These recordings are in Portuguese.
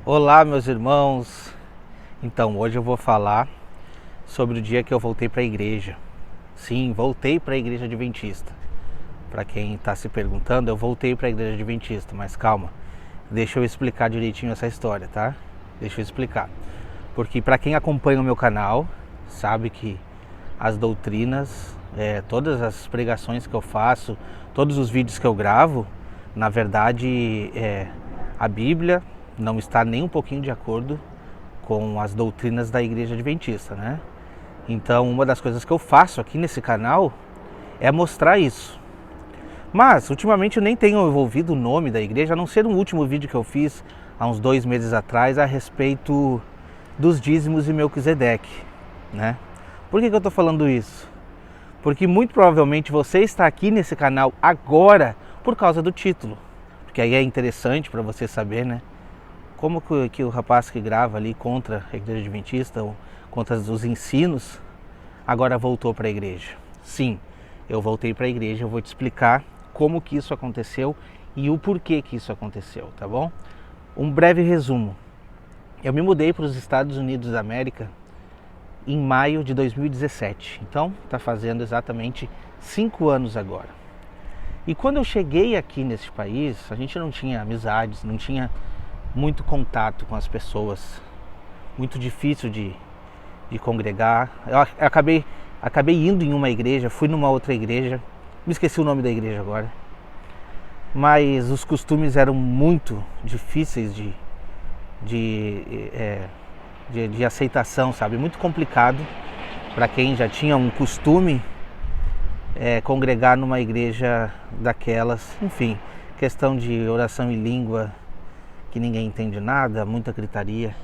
Olá, meus irmãos. Então, hoje eu vou falar sobre o dia que eu voltei para a igreja. Sim, voltei para a igreja adventista. Para quem está se perguntando, eu voltei para a igreja adventista, mas calma, deixa eu explicar direitinho essa história, tá? Deixa eu explicar. Porque para quem acompanha o meu canal, sabe que as doutrinas, todas as pregações que eu faço, todos os vídeos que eu gravo, na verdade, a Bíblia não está nem um pouquinho de acordo com as doutrinas da igreja adventista, né? Então, uma das coisas que eu faço aqui nesse canal é mostrar isso. Mas, ultimamente, eu nem tenho envolvido o nome da igreja, a não ser um último vídeo que eu fiz há uns 2 meses atrás a respeito dos dízimos e Melquisedeque, né? Por que eu estou falando isso? Porque muito provavelmente você está aqui nesse canal agora por causa do título. Porque aí é interessante para você saber, né? Como que o rapaz que grava ali contra a igreja adventista, ou contra os ensinos, agora voltou para a igreja. Sim, eu voltei para a igreja, eu vou te explicar como que isso aconteceu e o porquê que isso aconteceu, tá bom? Um breve resumo. Eu me mudei para os Estados Unidos da América em maio de 2017, então está fazendo exatamente 5 anos agora. E quando eu cheguei aqui nesse país, a gente não tinha amizades, não tinha muito contato com as pessoas, muito difícil de congregar. Eu acabei indo em uma igreja, fui numa outra igreja, me esqueci o nome da igreja agora, mas os costumes eram muito difíceis de aceitação, sabe? Muito complicado para quem já tinha um costume congregar numa igreja daquelas. Enfim, questão de oração em língua, que ninguém entende nada, muita gritaria.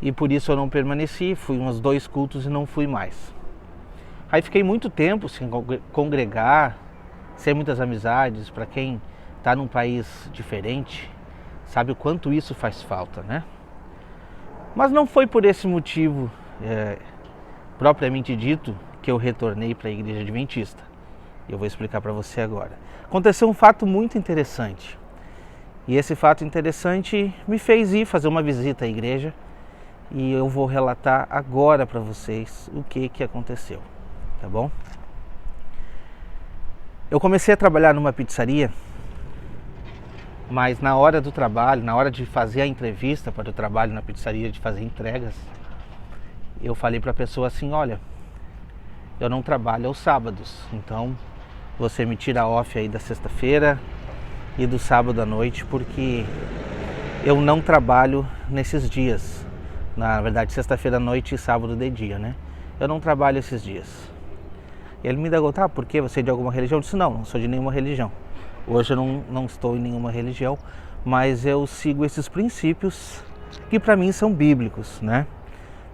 E por isso eu não permaneci, fui uns 2 cultos e não fui mais. Aí fiquei muito tempo sem congregar, sem muitas amizades. Para quem está num país diferente, sabe o quanto isso faz falta, né? Mas não foi por esse motivo, propriamente dito, que eu retornei para a igreja adventista. Eu vou explicar para você agora. Aconteceu um fato muito interessante. E esse fato interessante me fez ir fazer uma visita à igreja e eu vou relatar agora para vocês o que aconteceu, tá bom? Eu comecei a trabalhar numa pizzaria, mas na hora do trabalho, na hora de fazer a entrevista para o trabalho na pizzaria, de fazer entregas, eu falei para a pessoa assim: olha, eu não trabalho aos sábados, então você me tira off aí da sexta-feira e do sábado à noite, porque eu não trabalho nesses dias. Na verdade, sexta-feira à noite e sábado de dia, né? Eu não trabalho esses dias. E ele me indagou: tá, por quê? Você é de alguma religião? Eu disse: não sou de nenhuma religião. Hoje eu não estou em nenhuma religião, mas eu sigo esses princípios que para mim são bíblicos, né?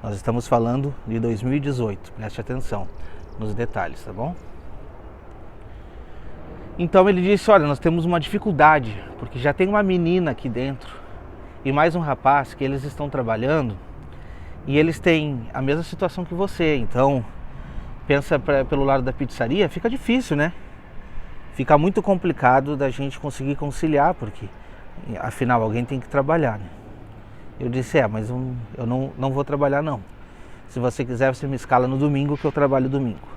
Nós estamos falando de 2018, preste atenção nos detalhes, tá bom? Então ele disse: olha, nós temos uma dificuldade, porque já tem uma menina aqui dentro e mais um rapaz que eles estão trabalhando e eles têm a mesma situação que você. Então, pensa pelo lado da pizzaria, fica difícil, né? Fica muito complicado da gente conseguir conciliar, porque afinal alguém tem que trabalhar, né? Eu disse: mas eu não vou trabalhar não. Se você quiser, você me escala no domingo, que eu trabalho domingo.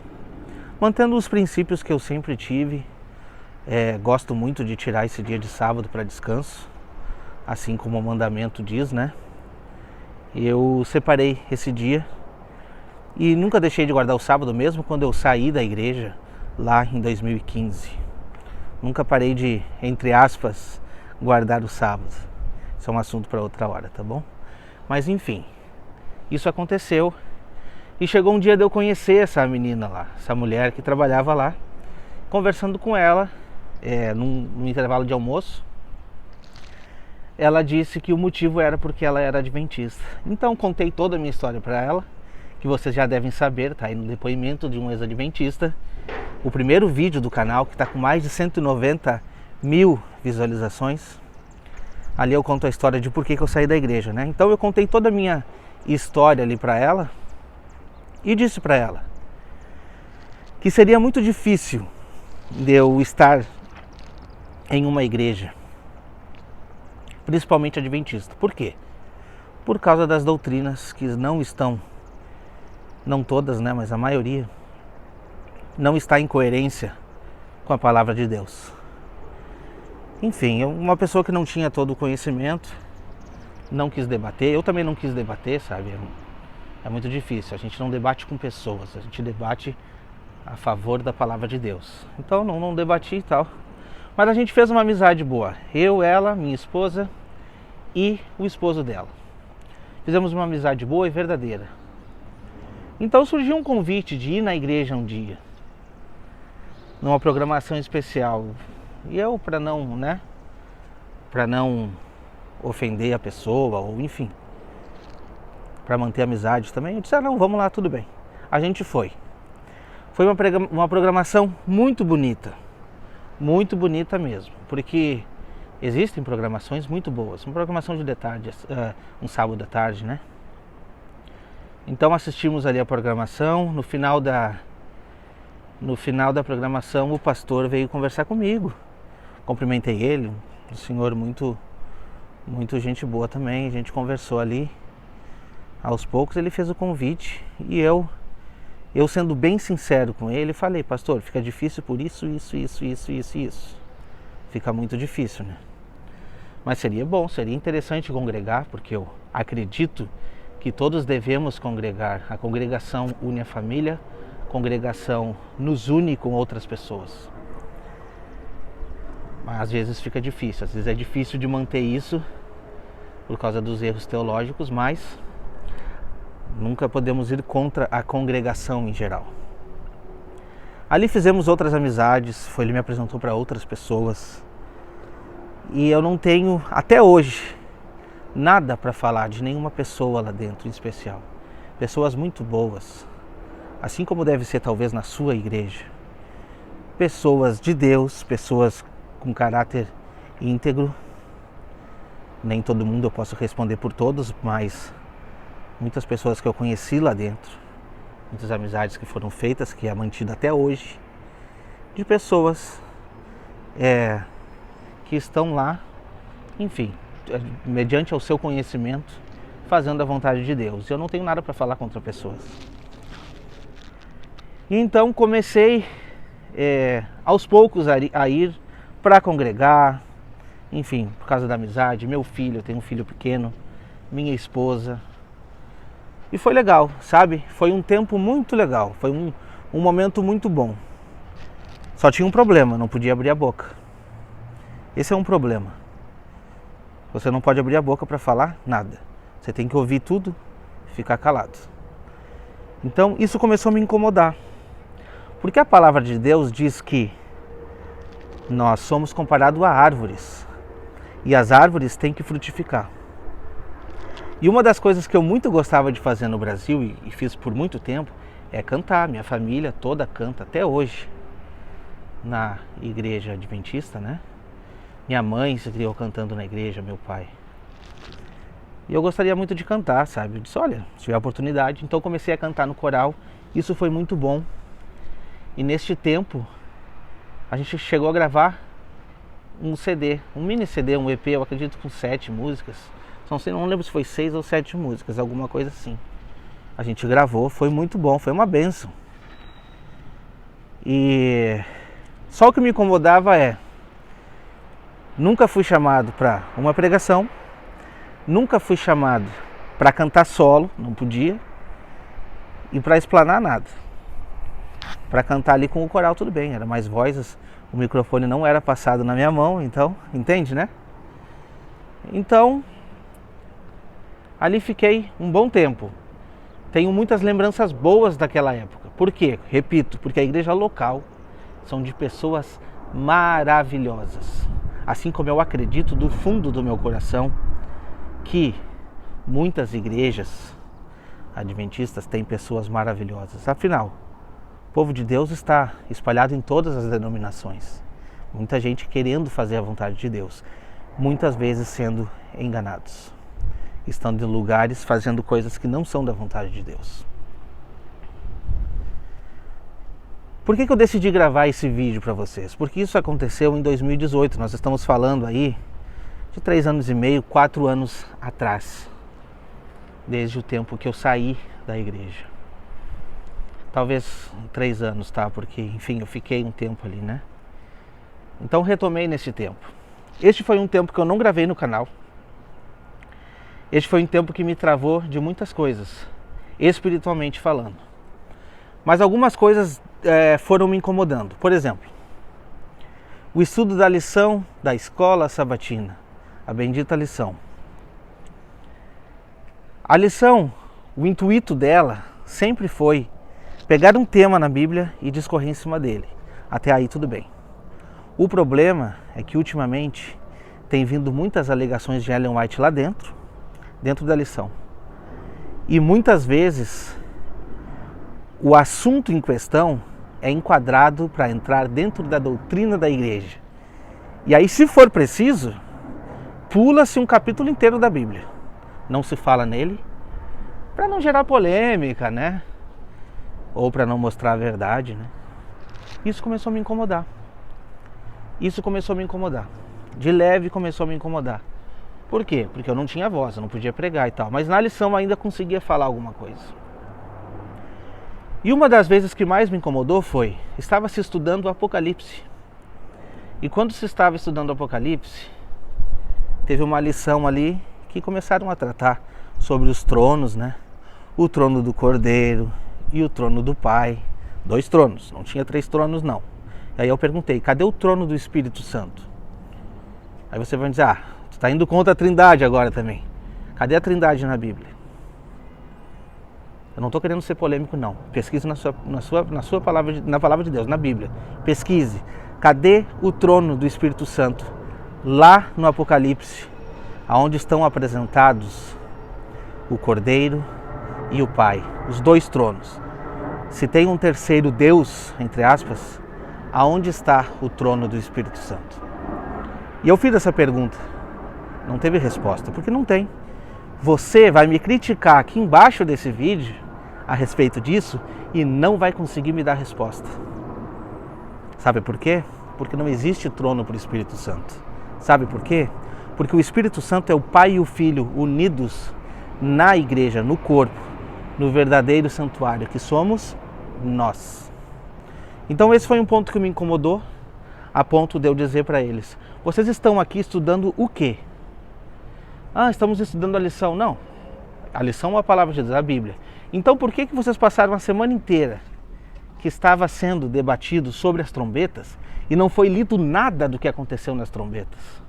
Mantendo os princípios que eu sempre tive. Gosto muito de tirar esse dia de sábado para descanso, assim como o mandamento diz, né? Eu separei esse dia e nunca deixei de guardar o sábado, mesmo quando eu saí da igreja lá em 2015. Nunca parei de, entre aspas, guardar o sábado. Isso é um assunto para outra hora, tá bom? Mas enfim, isso aconteceu e chegou um dia de eu conhecer essa menina lá, essa mulher que trabalhava lá. Conversando com ela, num intervalo de almoço, ela disse que o motivo era porque ela era adventista. Então contei toda a minha história para ela, que vocês já devem saber, tá aí no depoimento de um ex-adventista, o primeiro vídeo do canal, que está com mais de 190 mil visualizações. Ali eu conto a história de por que eu saí da igreja, né? Então eu contei toda a minha história ali para ela e disse para ela que seria muito difícil de eu estar em uma igreja, principalmente adventista. Por quê? por causa das doutrinas que não estão, não todas, né, mas a maioria, não está em coerência com a palavra de Deus. Enfim, uma pessoa que não tinha todo o conhecimento, não quis debater, eu também não quis debater, sabe? É muito difícil, a gente não debate com pessoas, a gente debate a favor da palavra de Deus. Então não debati e tal, mas a gente fez uma amizade boa, eu, ela, minha esposa e o esposo dela. Fizemos uma amizade boa e verdadeira. Então surgiu um convite de ir na igreja um dia, numa programação especial. E eu, para não ofender a pessoa, ou enfim, para manter a amizade também, eu disse, não, vamos lá, tudo bem. A gente foi. Foi uma programação muito bonita mesmo, porque existem programações muito boas. Uma programação de tarde, um sábado à tarde, né? Então assistimos ali a programação. No final da programação, o pastor veio conversar comigo. Cumprimentei ele, um senhor muito gente boa também. A gente conversou ali. Aos poucos ele fez o convite e eu sendo bem sincero com ele, falei, pastor, fica difícil por isso. Fica muito difícil, né? Mas seria bom, seria interessante congregar, porque eu acredito que todos devemos congregar. A congregação une a família, a congregação nos une com outras pessoas. Mas às vezes fica difícil, às vezes é difícil de manter isso por causa dos erros teológicos, mas nunca podemos ir contra a congregação em geral. Ali fizemos outras amizades, ele me apresentou para outras pessoas. E eu não tenho, até hoje, nada para falar de nenhuma pessoa lá dentro em especial. Pessoas muito boas, assim como deve ser talvez na sua igreja. Pessoas de Deus, pessoas com caráter íntegro. Nem todo mundo eu posso responder por todos, mas muitas pessoas que eu conheci lá dentro, muitas amizades que foram feitas, que é mantida até hoje, de pessoas que estão lá, enfim, mediante ao seu conhecimento, fazendo a vontade de Deus. Eu não tenho nada para falar contra pessoas. E então comecei aos poucos a ir para congregar, enfim, por causa da amizade, meu filho, eu tenho um filho pequeno, minha esposa. E foi legal, sabe? Foi um tempo muito legal, foi um momento muito bom. Só tinha um problema, não podia abrir a boca. Esse é um problema. Você não pode abrir a boca para falar nada. Você tem que ouvir tudo e ficar calado. Então isso começou a me incomodar. Porque a palavra de Deus diz que nós somos comparados a árvores. E as árvores têm que frutificar. E uma das coisas que eu muito gostava de fazer no Brasil, e fiz por muito tempo, é cantar. Minha família toda canta até hoje na igreja adventista, né? Minha mãe se criou cantando na igreja, meu pai. E eu gostaria muito de cantar, sabe? Eu disse, olha, se tiver oportunidade. Então comecei a cantar no coral. Isso foi muito bom. E neste tempo, a gente chegou a gravar um CD, um mini CD, um EP, eu acredito com 7 músicas. Não lembro se foi 6 ou 7 músicas, alguma coisa assim. A gente gravou, foi muito bom, foi uma bênção. E só o que me incomodava nunca fui chamado para uma pregação, nunca fui chamado para cantar solo, não podia, e para explanar nada. Para cantar ali com o coral tudo bem, era mais vozes, o microfone não era passado na minha mão, então, entende, né? Então, ali fiquei um bom tempo. Tenho muitas lembranças boas daquela época. Por quê? Repito, porque a igreja local são de pessoas maravilhosas. Assim como eu acredito do fundo do meu coração que muitas igrejas adventistas têm pessoas maravilhosas. Afinal, o povo de Deus está espalhado em todas as denominações. Muita gente querendo fazer a vontade de Deus, muitas vezes sendo enganados, estando em lugares fazendo coisas que não são da vontade de Deus. Por que eu decidi gravar esse vídeo para vocês? Porque isso aconteceu em 2018, nós estamos falando aí de 3 anos e meio, 4 anos atrás. desde o tempo que eu saí da igreja. Talvez 3 anos, tá? Porque, enfim, eu fiquei um tempo ali, né? Então retomei nesse tempo. Este foi um tempo que eu não gravei no canal. Este foi um tempo que me travou de muitas coisas, espiritualmente falando. Mas algumas coisas foram me incomodando. Por exemplo, o estudo da lição da escola sabatina, a bendita lição. A lição, o intuito dela sempre foi pegar um tema na Bíblia e discorrer em cima dele. Até aí tudo bem. O problema é que ultimamente tem vindo muitas alegações de Ellen White lá dentro da lição. E muitas vezes o assunto em questão é enquadrado para entrar dentro da doutrina da igreja. E aí, se for preciso, pula-se um capítulo inteiro da Bíblia. Não se fala nele, para não gerar polêmica, né? Ou para não mostrar a verdade, né? Isso começou a me incomodar. De leve começou a me incomodar. Por quê? Porque eu não tinha voz, eu não podia pregar e tal. Mas na lição eu ainda conseguia falar alguma coisa. E uma das vezes que mais me incomodou foi, estava se estudando o Apocalipse. E quando se estava estudando o Apocalipse, teve uma lição ali que começaram a tratar sobre os tronos, né? O trono do Cordeiro e o trono do Pai. 2 tronos, não tinha 3 tronos não. E aí eu perguntei, cadê o trono do Espírito Santo? Aí você vai dizer, você está indo contra a Trindade agora também. Cadê a Trindade na Bíblia? Eu não estou querendo ser polêmico não. Pesquise na palavra de Deus, na Bíblia. Pesquise. Cadê o trono do Espírito Santo? Lá no Apocalipse, aonde estão apresentados o Cordeiro e o Pai, os 2 tronos. Se tem um terceiro Deus, entre aspas, aonde está o trono do Espírito Santo? E eu fiz essa pergunta, não teve resposta, porque não tem. Você vai me criticar aqui embaixo desse vídeo a respeito disso e não vai conseguir me dar resposta. Sabe por quê? Porque não existe trono para o Espírito Santo. Sabe por quê? Porque o Espírito Santo é o Pai e o Filho unidos na igreja, no corpo, no verdadeiro santuário que somos nós. Então esse foi um ponto que me incomodou, a ponto de eu dizer para eles, vocês estão aqui estudando o quê? Estamos estudando a lição. Não, a lição é a palavra de Deus, a Bíblia. Então por que vocês passaram a semana inteira que estava sendo debatido sobre as trombetas e não foi lido nada do que aconteceu nas trombetas?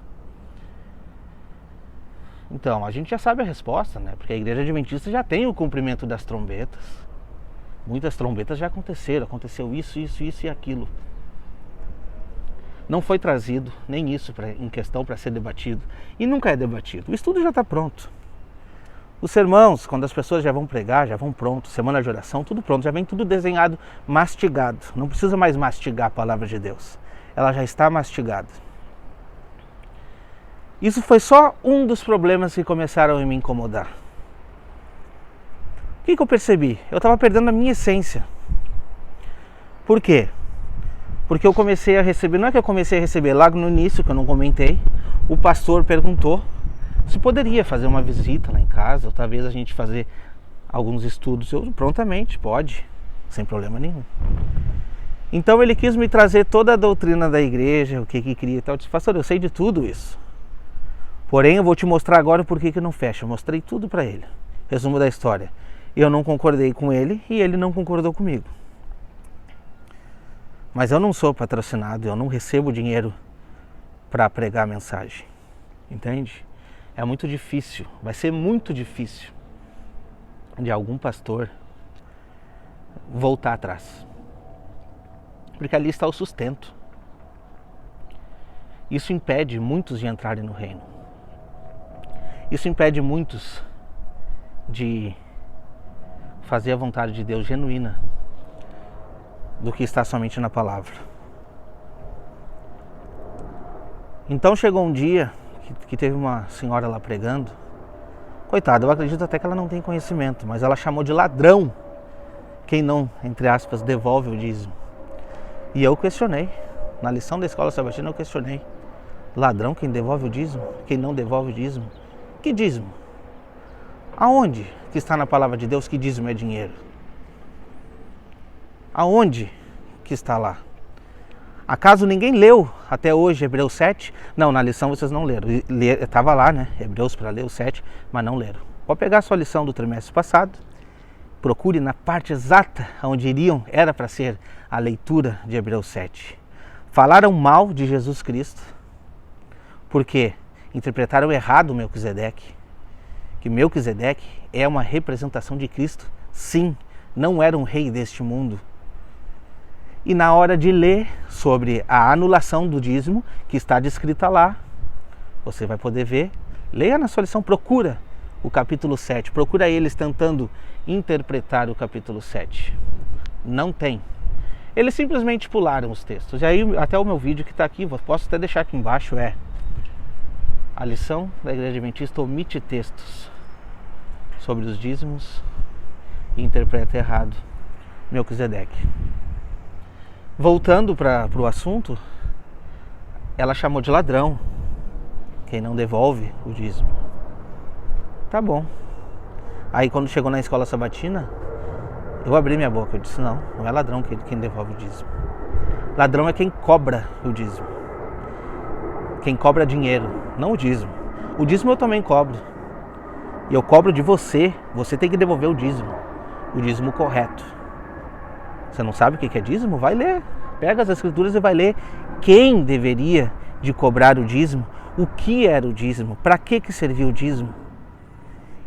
Então, a gente já sabe a resposta, né? Porque a Igreja Adventista já tem o cumprimento das trombetas. Muitas trombetas já aconteceu isso e aquilo. Não foi trazido nem isso em questão para ser debatido. E nunca é debatido. O estudo já está pronto. Os sermãos, quando as pessoas já vão pregar, já vão pronto. Semana de oração, tudo pronto. Já vem tudo desenhado, mastigado. Não precisa mais mastigar a palavra de Deus. Ela já está mastigada. Isso foi só um dos problemas que começaram a me incomodar. O que eu percebi? Eu estava perdendo a minha essência. Por quê? Porque eu comecei a receber, não é que eu comecei a receber, lá no início, que eu não comentei, o pastor perguntou se poderia fazer uma visita lá em casa, ou talvez a gente fazer alguns estudos. Eu prontamente, pode, sem problema nenhum. Então ele quis me trazer toda a doutrina da igreja, o que queria e tal. Eu disse, pastor, eu sei de tudo isso. Porém, eu vou te mostrar agora por que não fecha. Eu mostrei tudo para ele. Resumo da história. Eu não concordei com ele e ele não concordou comigo. Mas eu não sou patrocinado, eu não recebo dinheiro para pregar a mensagem. Entende? É muito difícil, vai ser muito difícil de algum pastor voltar atrás. Porque ali está o sustento. Isso impede muitos de entrarem no reino. Isso impede muitos de fazer a vontade de Deus genuína do que está somente na palavra. Então chegou um dia que teve uma senhora lá pregando. Coitada, eu acredito até que ela não tem conhecimento, mas ela chamou de ladrão quem não, entre aspas, devolve o dízimo. E eu questionei, na lição da escola sabatina eu questionei. Ladrão quem devolve o dízimo? Quem não devolve o dízimo? Que dízimo? Aonde que está na palavra de Deus que dízimo é dinheiro? Aonde que está lá? Acaso ninguém leu até hoje Hebreus 7? Não, na lição vocês não leram. Estava lá, né? Hebreus para ler o 7, mas não leram. Pode pegar a sua lição do trimestre passado, procure na parte exata onde era para ser a leitura de Hebreus 7. Falaram mal de Jesus Cristo, porque interpretaram errado Melquisedeque, que Melquisedeque é uma representação de Cristo. Sim, não era um rei deste mundo. E na hora de ler sobre a anulação do dízimo, que está descrita lá, você vai poder ver, leia na sua lição, procura o capítulo 7, procura eles tentando interpretar o capítulo 7. Não tem. Eles simplesmente pularam os textos. E aí até o meu vídeo que está aqui, posso até deixar aqui embaixo, a lição da Igreja Adventista omite textos sobre os dízimos e interpreta errado Melquisedeque. Voltando para o assunto, ela chamou de ladrão quem não devolve o dízimo. Tá bom. Aí quando chegou na escola sabatina, eu abri minha boca, eu disse, não é ladrão quem devolve o dízimo. Ladrão é quem cobra o dízimo. Quem cobra dinheiro, não o dízimo. O dízimo eu também cobro. E eu cobro de você, você tem que devolver o dízimo correto. Você não sabe o que é dízimo? Vai ler. Pega as escrituras e vai ler quem deveria de cobrar o dízimo, o que era o dízimo, para que serviu o dízimo,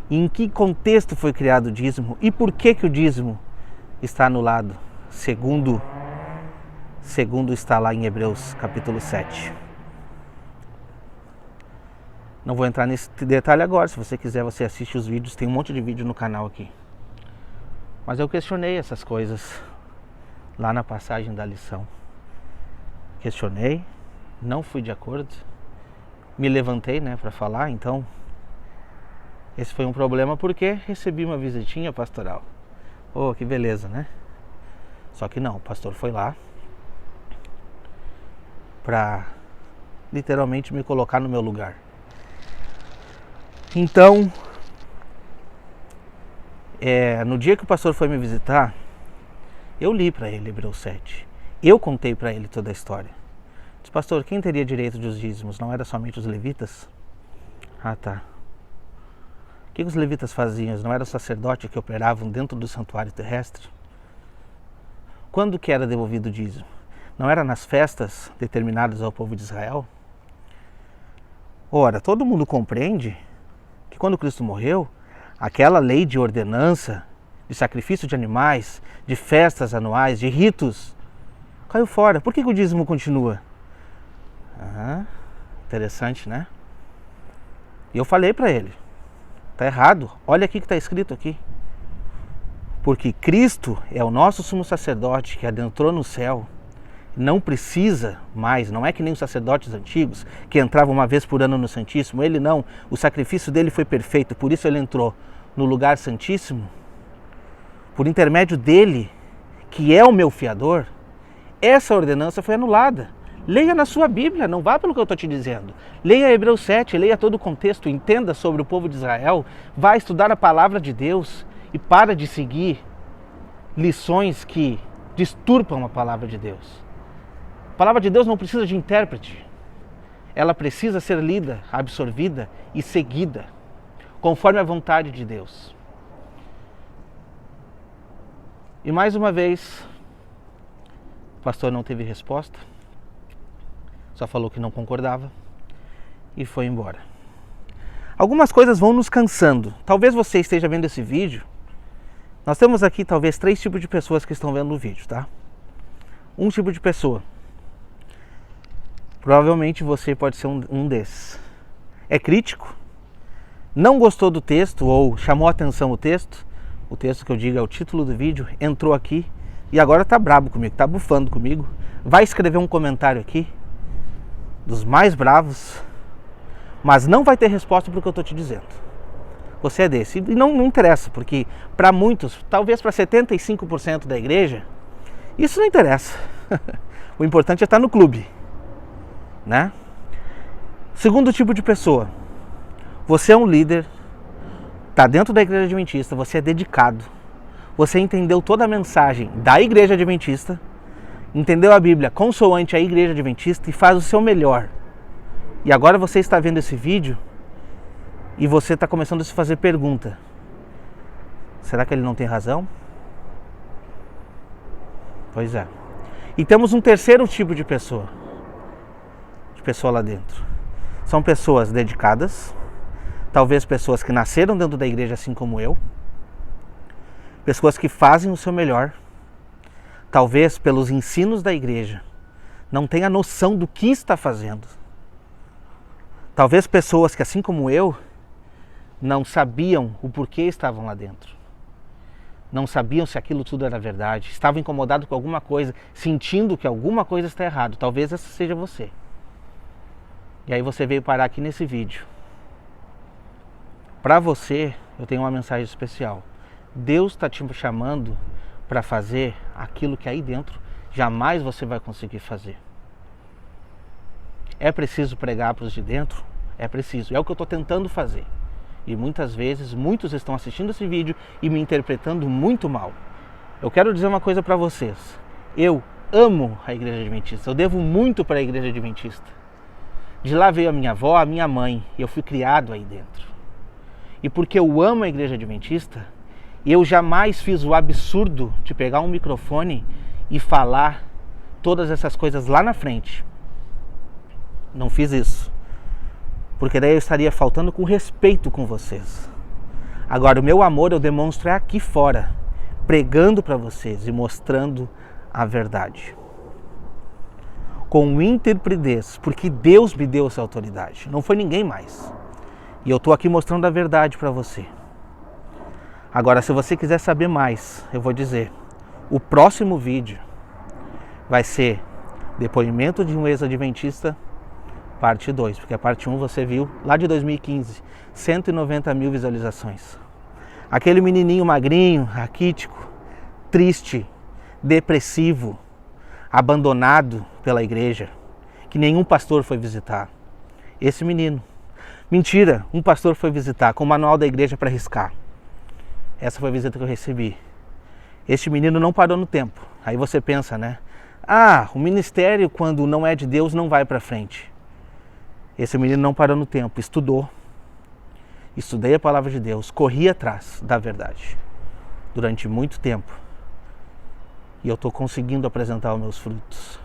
e em que contexto foi criado o dízimo e por que o dízimo está anulado, segundo está lá em Hebreus capítulo 7. Não vou entrar nesse detalhe agora, se você quiser você assiste os vídeos, tem um monte de vídeo no canal aqui. Mas eu questionei essas coisas lá na passagem da lição. Questionei, não fui de acordo, me levantei, para falar, então esse foi um problema porque recebi uma visitinha pastoral. Oh, que beleza, né? Só que não, o pastor foi lá para literalmente me colocar no meu lugar. Então, no dia que o pastor foi me visitar, eu li para ele Hebreus 7. Eu contei para ele toda a história. Disse, pastor, quem teria direito dos dízimos? Não era somente os levitas? Ah, tá. O que os levitas faziam? Não eram sacerdotes que operavam dentro do santuário terrestre? Quando que era devolvido o dízimo? Não era nas festas determinadas ao povo de Israel? Ora, todo mundo compreende que quando Cristo morreu, aquela lei de ordenança, de sacrifício de animais, de festas anuais, de ritos, caiu fora. Por que o dízimo continua? Interessante, né? E eu falei para ele, tá errado, olha aqui que está escrito aqui. Porque Cristo é o nosso sumo sacerdote que adentrou no céu, não precisa mais, não é que nem os sacerdotes antigos, que entravam uma vez por ano no Santíssimo, ele não, o sacrifício dele foi perfeito, por isso ele entrou no lugar santíssimo, por intermédio dele, que é o meu fiador. Essa ordenança foi anulada. Leia na sua Bíblia, não vá pelo que eu estou te dizendo. Leia Hebreus 7, leia todo o contexto, entenda sobre o povo de Israel, vá estudar a palavra de Deus e para de seguir lições que disturpam a palavra de Deus. A palavra de Deus não precisa de intérprete. Ela precisa ser lida, absorvida e seguida, conforme a vontade de Deus. E mais uma vez, o pastor não teve resposta, só falou que não concordava e foi embora. Algumas coisas vão nos cansando. Talvez você esteja vendo esse vídeo. Nós temos aqui talvez 3 tipos de pessoas que estão vendo o vídeo, tá? Um tipo de pessoa. Provavelmente você pode ser um desses. É crítico, não gostou do texto ou chamou a atenção o texto que eu digo é o título do vídeo, entrou aqui e agora tá brabo comigo, tá bufando comigo, vai escrever um comentário aqui, dos mais bravos, mas não vai ter resposta para o que eu estou te dizendo. Você é desse, e não interessa, porque para muitos, talvez para 75% da igreja, isso não interessa. O importante é estar no clube, né? Segundo tipo de pessoa, você é um líder, está dentro da igreja adventista, você é dedicado, você entendeu toda a mensagem da igreja adventista, entendeu a Bíblia consoante a igreja adventista e faz o seu melhor. E agora você está vendo esse vídeo e você está começando a se fazer pergunta. Será que ele não tem razão? Pois é. E temos um terceiro tipo de pessoa lá dentro. São pessoas dedicadas, talvez pessoas que nasceram dentro da igreja assim como eu, pessoas que fazem o seu melhor, talvez pelos ensinos da igreja, não têm a noção do que está fazendo. Talvez pessoas que, assim como eu, não sabiam o porquê estavam lá dentro. Não sabiam se aquilo tudo era verdade. Estavam incomodados com alguma coisa, sentindo que alguma coisa está errada. Talvez essa seja você. E aí você veio parar aqui nesse vídeo. Para você, eu tenho uma mensagem especial. Deus está te chamando para fazer aquilo que aí dentro jamais você vai conseguir fazer. É preciso pregar para os de dentro? É preciso. É o que eu estou tentando fazer. E muitas vezes, muitos estão assistindo esse vídeo e me interpretando muito mal. Eu quero dizer uma coisa para vocês. Eu amo a igreja adventista. Eu devo muito para a igreja adventista. De lá veio a minha avó, a minha mãe. E eu fui criado aí dentro. E porque eu amo a igreja adventista, eu jamais fiz o absurdo de pegar um microfone e falar todas essas coisas lá na frente. Não fiz isso. Porque daí eu estaria faltando com respeito com vocês. Agora, o meu amor eu demonstro aqui fora, pregando para vocês e mostrando a verdade. Com intrepidez, porque Deus me deu essa autoridade, não foi ninguém mais. E eu estou aqui mostrando a verdade para você. Agora, se você quiser saber mais, eu vou dizer, o próximo vídeo vai ser depoimento de um ex-adventista, parte 2, porque a parte 1 você viu lá de 2015, 190 mil visualizações. Aquele menininho magrinho, raquítico, triste, depressivo, abandonado pela igreja, que nenhum pastor foi visitar. Esse menino. Mentira, um pastor foi visitar com o manual da igreja para riscar. Essa foi a visita que eu recebi. Este menino não parou no tempo. Aí você pensa, né? Ah, o ministério quando não é de Deus não vai para frente. Esse menino não parou no tempo, estudou. Estudei a palavra de Deus, corri atrás da verdade. Durante muito tempo. E eu estou conseguindo apresentar os meus frutos.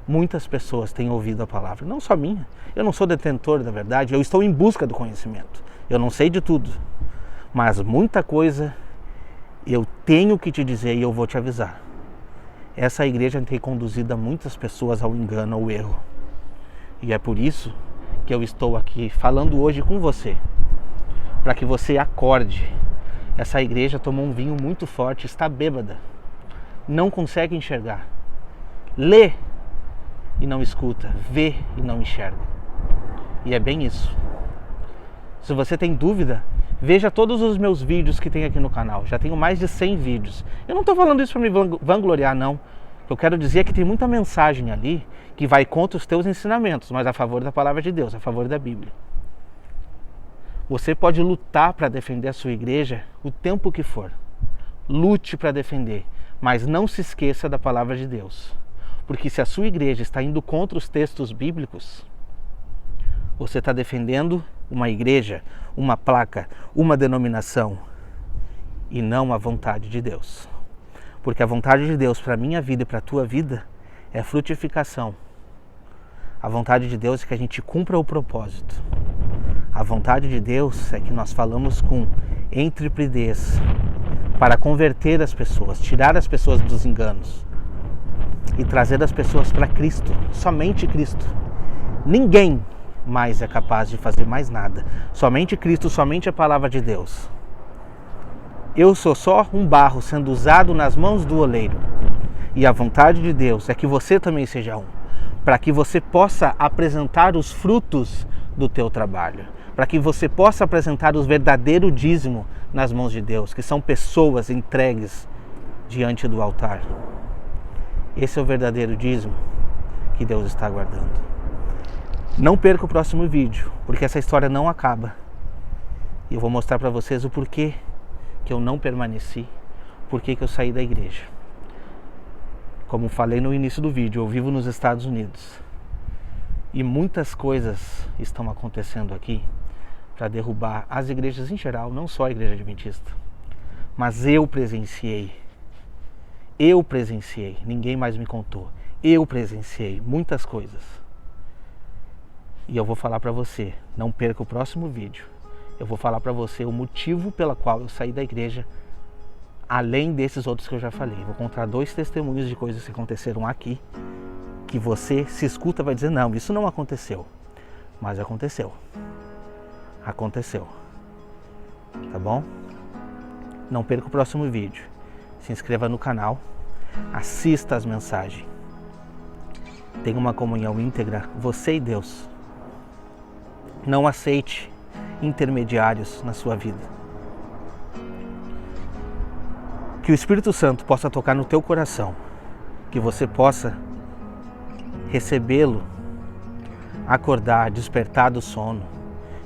Muitas pessoas têm ouvido a palavra, não só minha. Eu não sou detentor da verdade, eu estou em busca do conhecimento. Eu não sei de tudo. Mas muita coisa eu tenho que te dizer e eu vou te avisar. Essa igreja tem conduzido muitas pessoas ao engano, ao erro. E é por isso que eu estou aqui falando hoje com você. Para que você acorde. Essa igreja tomou um vinho muito forte, está bêbada. Não consegue enxergar. Lê e não escuta. Vê e não enxerga. E é bem isso. Se você tem dúvida, veja todos os meus vídeos que tem aqui no canal. Já tenho mais de 100 vídeos. Eu não estou falando isso para me vangloriar, não. O que eu quero dizer é que tem muita mensagem ali que vai contra os teus ensinamentos, mas a favor da palavra de Deus, a favor da Bíblia. Você pode lutar para defender a sua igreja o tempo que for. Lute para defender, mas não se esqueça da palavra de Deus. Porque se a sua igreja está indo contra os textos bíblicos, você está defendendo uma igreja, uma placa, uma denominação e não a vontade de Deus. Porque a vontade de Deus para a minha vida e para a tua vida é frutificação. A vontade de Deus é que a gente cumpra o propósito. A vontade de Deus é que nós falamos com intrepidez para converter as pessoas, tirar as pessoas dos enganos e trazer as pessoas para Cristo, somente Cristo. Ninguém mais é capaz de fazer mais nada. Somente Cristo, somente a palavra de Deus. Eu sou só um barro sendo usado nas mãos do oleiro. E a vontade de Deus é que você também seja um. Para que você possa apresentar os frutos do teu trabalho. Para que você possa apresentar o verdadeiro dízimo nas mãos de Deus. Que são pessoas entregues diante do altar. Esse é o verdadeiro dízimo que Deus está aguardando. Não perca o próximo vídeo, porque essa história não acaba. E eu vou mostrar para vocês o porquê que eu não permaneci, porquê que eu saí da igreja. Como falei no início do vídeo, eu vivo nos Estados Unidos. E muitas coisas estão acontecendo aqui para derrubar as igrejas em geral, não só a igreja adventista. Mas eu presenciei, ninguém mais me contou. Eu presenciei muitas coisas. E eu vou falar para você, não perca o próximo vídeo. Eu vou falar para você o motivo pela qual eu saí da igreja, além desses outros que eu já falei. Vou contar 2 testemunhos de coisas que aconteceram aqui, que você se escuta vai dizer, não, isso não aconteceu. Mas aconteceu. Aconteceu. Tá bom? Não perca o próximo vídeo. Se inscreva no canal. Assista as mensagens. Tenha uma comunhão íntegra, você e Deus. Não aceite intermediários na sua vida. Que o Espírito Santo possa tocar no teu coração. Que você possa recebê-lo, acordar, despertar do sono,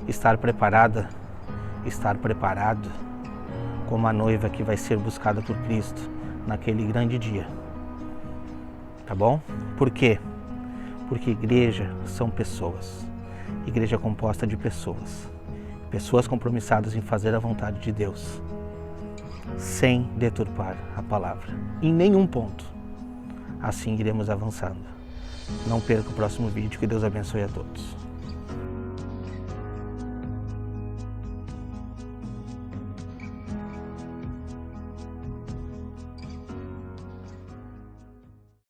estar preparada, estar preparado como a noiva que vai ser buscada por Cristo naquele grande dia. Tá bom? Por quê? Porque igreja são pessoas. Igreja é composta de pessoas. Pessoas compromissadas em fazer a vontade de Deus, sem deturpar a palavra, em nenhum ponto. Assim iremos avançando. Não perca o próximo vídeo, que Deus abençoe a todos.